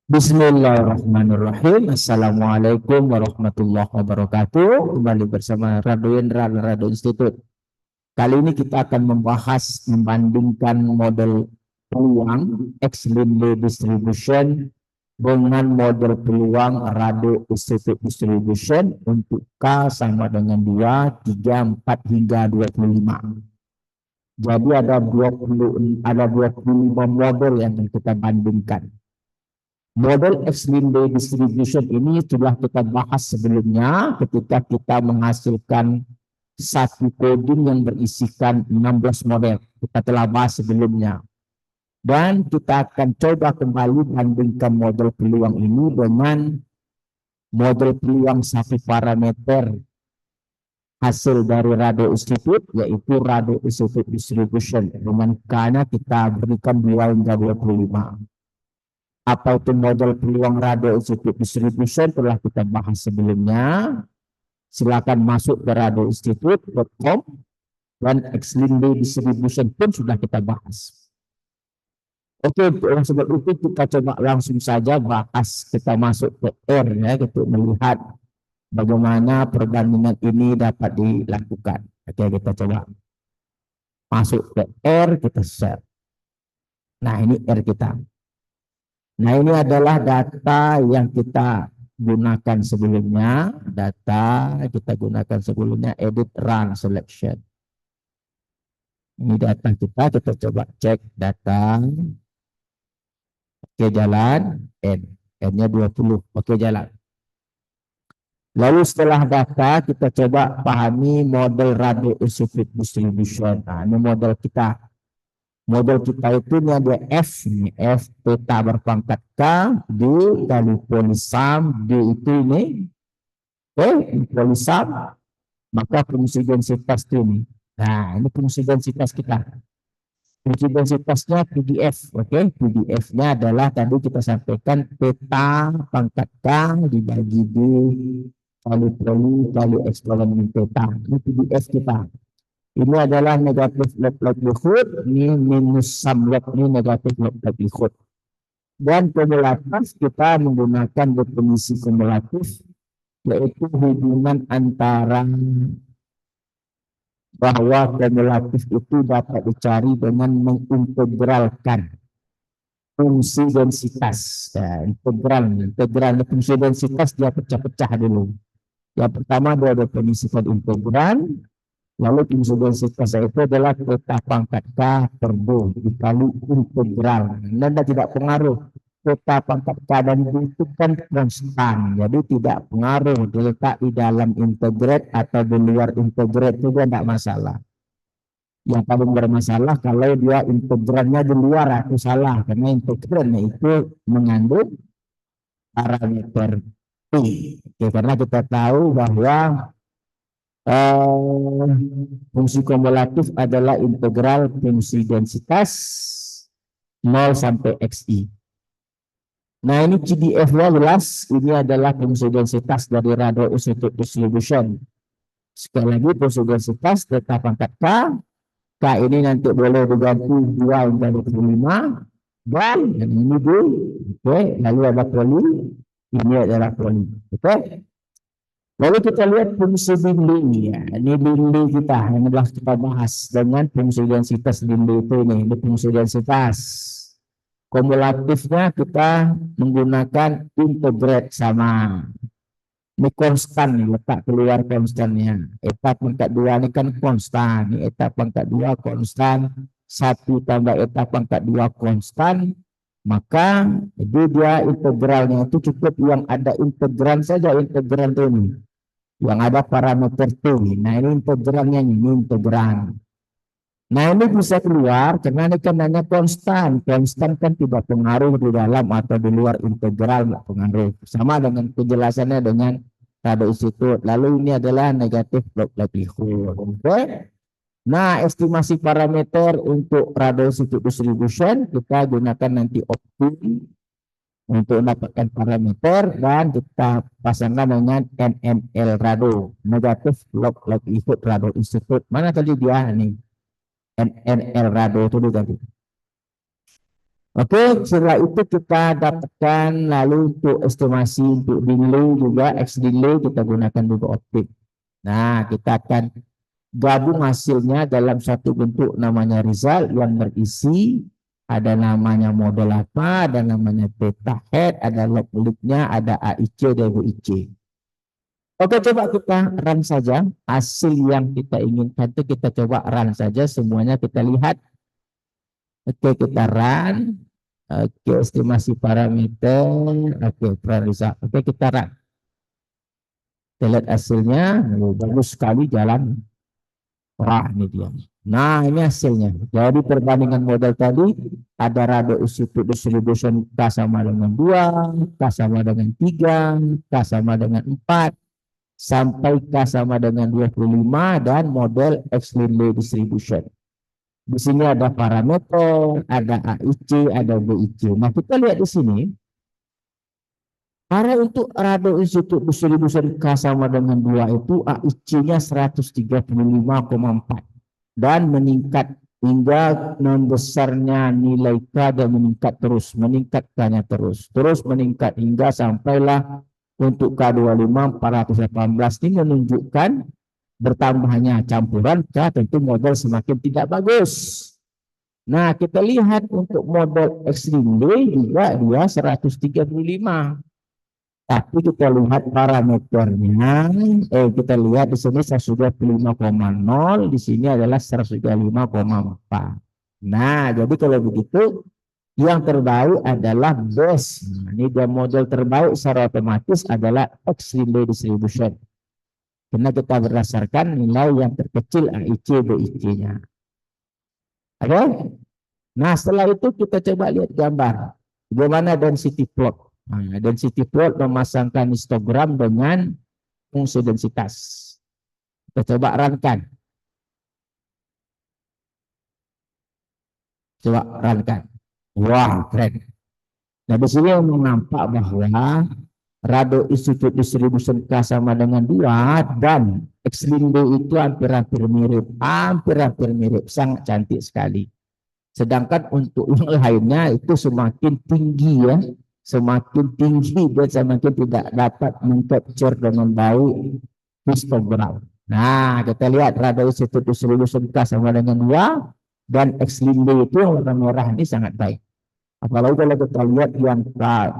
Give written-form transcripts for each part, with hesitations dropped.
Bismillahirrahmanirrahim. Assalamualaikum warahmatullahi wabarakatuh. Kembali bersama Rado Indra dan Rado Institute. Kali ini kita akan membandingkan model peluang X-Linley Distribution dengan model peluang Rado Institute Distribution untuk K sama dengan 2, 3, 4 hingga 25. Jadi ada 25 model yang kita bandingkan. Model X-Linley Distribution ini sudah kita bahas sebelumnya ketika kita menghasilkan satu coding yang berisikan 16 model. Kita telah bahas sebelumnya. Dan kita akan coba kembali bandingkan model peluang ini dengan model peluang satu parameter hasil dari Rado Institute, yaitu Rado Institute Distribution. Dengan karena kita berikan 2 hingga 25. Apa itu model peluang Rado Institute Distribution telah kita bahas sebelumnya. Silakan masuk ke radoinstitute.com dan X-Linley Distribution pun sudah kita bahas. Oke, sebab itu kita coba langsung saja bahas. Kita masuk ke R ya, untuk melihat bagaimana perbandingan ini dapat dilakukan. Oke, kita coba masuk ke R, kita share. Nah, ini R kita. Nah, ini adalah data yang kita gunakan sebelumnya. Edit run selection. Ini data kita coba cek data. Oke, jalan. N-nya 20. Oke, jalan. Lalu setelah data, kita coba pahami model Rado Institute Distribution. Nah, ini model kita. Model kita itu ini ada F, ini F peta berpangkat K, D kali polisam, D itu ini, polisam, maka fungsi densitas ini. Nah, ini fungsi densitas kita. Fungsi densitasnya PDF, oke? PDF-nya adalah tadi kita sampaikan peta pangkat K dibagi D kali poli kali epsilon peta. Ini PDF kita. Ini adalah negatif log likelihood, ini minus sum log, ini negatif log likelihood. Dan kumulatif kita menggunakan definisi kumulatif, yaitu hubungan antara bahwa kumulatif itu dapat dicari dengan mengintegralkan fungsi densitas. Ya, integral fungsi densitas dia pecah-pecah dulu. Yang pertama dia definisikan integral. Lalu fungsi densitas itu adalah peta pangkat K per D dikali integral. Dan tidak pengaruh. Peta pangkat K dan D itu kan konstan. Jadi tidak pengaruh diletak di dalam integrate atau di luar integrate itu tidak masalah. Yang paling bermasalah kalau dia integralnya di luar, itu salah. Karena integralnya itu mengandung parameter P. Oke, karena kita tahu bahwa fungsi kumulatif adalah integral fungsi densitas 0 sampai xi. Nah, ini CDF-nya jelas, ini adalah fungsi densitas dari Rado Institute Distribution. Sekali lagi, fungsi densitas tetap pangkat K. K ini nanti boleh diganti 2 hingga 25. Dan ini dulu. Oke, lalu ada poli. Ini adalah poli. Oke. Lalu kita lihat fungsi Linley ya. Ini Linley kita yang telah kita bahas dengan fungsi densitas Linley itu ini fungsi densitas. Kumulatifnya kita menggunakan integrate sama. Ini konstan nih, letak keluar konstannya. Eta pangkat 2 ini kan konstan. Ini eta pangkat 2 konstan. 1 tambah eta pangkat 2 konstan. Maka dia integralnya itu cukup yang ada integral saja, integral ini. Yang ada parameter T. Nah, ini integralnya, ini integral. Nah, ini bisa keluar karena ini kan hanya konstan. Konstan kan tidak pengaruh di dalam atau di luar integral, tidak pengaruh. Sama dengan penjelasannya dengan Rado Institute. Lalu ini adalah negatif log likelihood. Oke. Nah, estimasi parameter untuk Rado Institute Distribution kita gunakan nanti optim untuk mendapatkan parameter dan kita pasangkan dengan NNL Rado, negatif log likelihood Rado Institute. Mana tadi dia nih? NNL Rado itu tadi. Oke, setelah itu kita dapatkan lalu untuk estimasi untuk delay juga X delay kita gunakan juga optik. Nah, kita akan gabung hasilnya dalam satu bentuk namanya result yang berisi ada namanya model apa, ada namanya theta head, ada log loop-nya, ada AIC dan WIC. Oke, coba kita run saja hasil yang kita inginkan itu kita coba run saja semuanya kita lihat. Oke, kita run. Oke, estimasi parameter. Oke, result. Oke, kita run. Kita lihat hasilnya. Bagus sekali jalan. Wah, ini dia. Nah, ini hasilnya. Jadi perbandingan model tadi ada rado institute distribution K sama dengan 2, K sama dengan 3, K sama dengan 4, sampai K sama dengan 25 dan model X-Linley distribution. Di sini ada parameter, ada AIC, ada BIC. Nah, kita lihat di sini. Karena untuk rado institute distribution K sama dengan 2 itu AIC-nya 135,4 dan meningkat hingga membesarnya nilai K dan meningkat terus, meningkatkannya terus meningkat hingga sampailah untuk K25 418 ini menunjukkan bertambahnya campuran K tentu model semakin tidak bagus. Nah, kita lihat untuk model X-Linley juga dia 135. Tapi kita lihat parameternya, kita lihat di sini 135,0, di sini adalah 135,4. Nah, jadi kalau begitu, yang terbaik adalah base. Nah, ini dia model terbaik secara otomatis adalah X-Linley distribution. Karena kita berdasarkan nilai yang terkecil AIC, BIC-nya. Oke? Nah, setelah itu kita coba lihat gambar. Bagaimana density plot. Nah, density plot memasangkan histogram dengan fungsi densitas. Kita coba runkan. Coba runkan. Wah, keren. Nah, di sini nampak bahwa rado institute distribution K sama dengan 2 dan X-Linley itu hampir-hampir mirip, sangat cantik sekali. Sedangkan untuk yang lainnya itu semakin tinggi ya. Semakin tinggi dia semakin tidak dapat mengcapture dengan baik histogram. Nah, kita lihat rado institute distribution K sama dengan 2 dan X-Linley itu yang warna merah ini sangat baik. Apalagi kalau kita lihat yang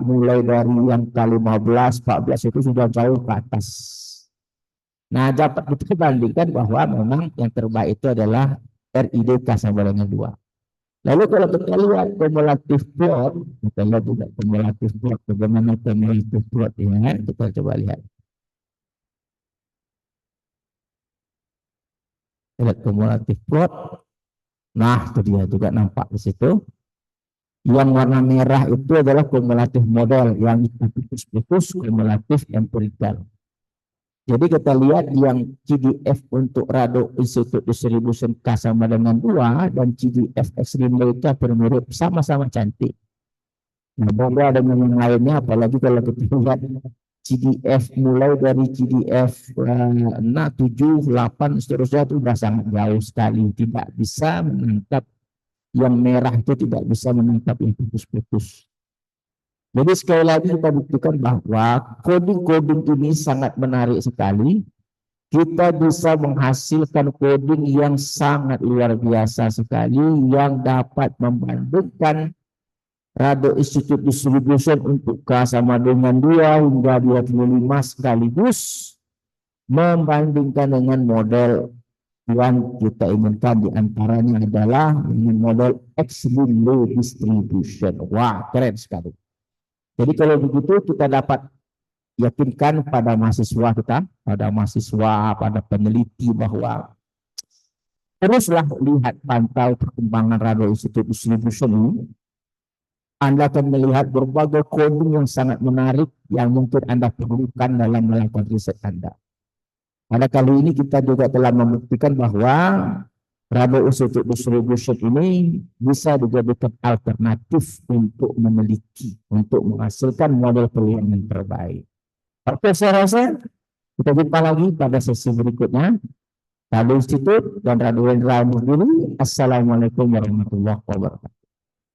mulai dari yang K15, 14 itu sudah jauh ke atas. Nah, dapat kita bandingkan bahwa memang yang terbaik itu adalah RID K sama dengan 2. Lalu kalau kita lihat kumulatif plot, kita lihat juga kumulatif plot, bagaimana kumulatif plot ya, kita coba lihat. Lihat kumulatif plot. Nah, itu dia juga nampak di situ. Yang warna merah itu adalah kumulatif model, yang putus kumulatif empirical. Jadi kita lihat yang CDF untuk rado institute distribution K sama dengan 2 dan CDF X-Linley itu mirip, sama-sama cantik. Nah, beda dengan yang lainnya, apalagi kalau kita lihat CDF mulai dari CDF 6, 7, 8, seterusnya itu sudah sangat jauh sekali. Tidak bisa menangkap yang merah itu, tidak bisa menangkap yang putus-putus. Jadi sekali lagi kita buktikan bahwa coding-coding ini sangat menarik sekali. Kita bisa menghasilkan coding yang sangat luar biasa sekali yang dapat membandingkan rado institute distribution untuk K sama dengan 2 hingga 25 sekaligus membandingkan dengan model yang kita inginkan, diantaranya adalah model X-Linley distribution. Wah, keren sekali. Jadi kalau begitu kita dapat yakinkan pada mahasiswa kita, pada peneliti bahwa teruslah lihat pantau perkembangan rado institute distribution ini. Anda akan melihat berbagai coding yang sangat menarik yang mungkin Anda perlukan dalam melakukan riset Anda. Pada kali ini kita juga telah membuktikan bahwa rado institute distribution ini bisa dijadikan alternatif untuk meneliti, untuk menghasilkan model pilihan yang terbaik. Oke, saya rasa kita jumpa lagi pada sesi berikutnya. Rado Institute dan Rado Indra dulu. Assalamualaikum warahmatullahi wabarakatuh.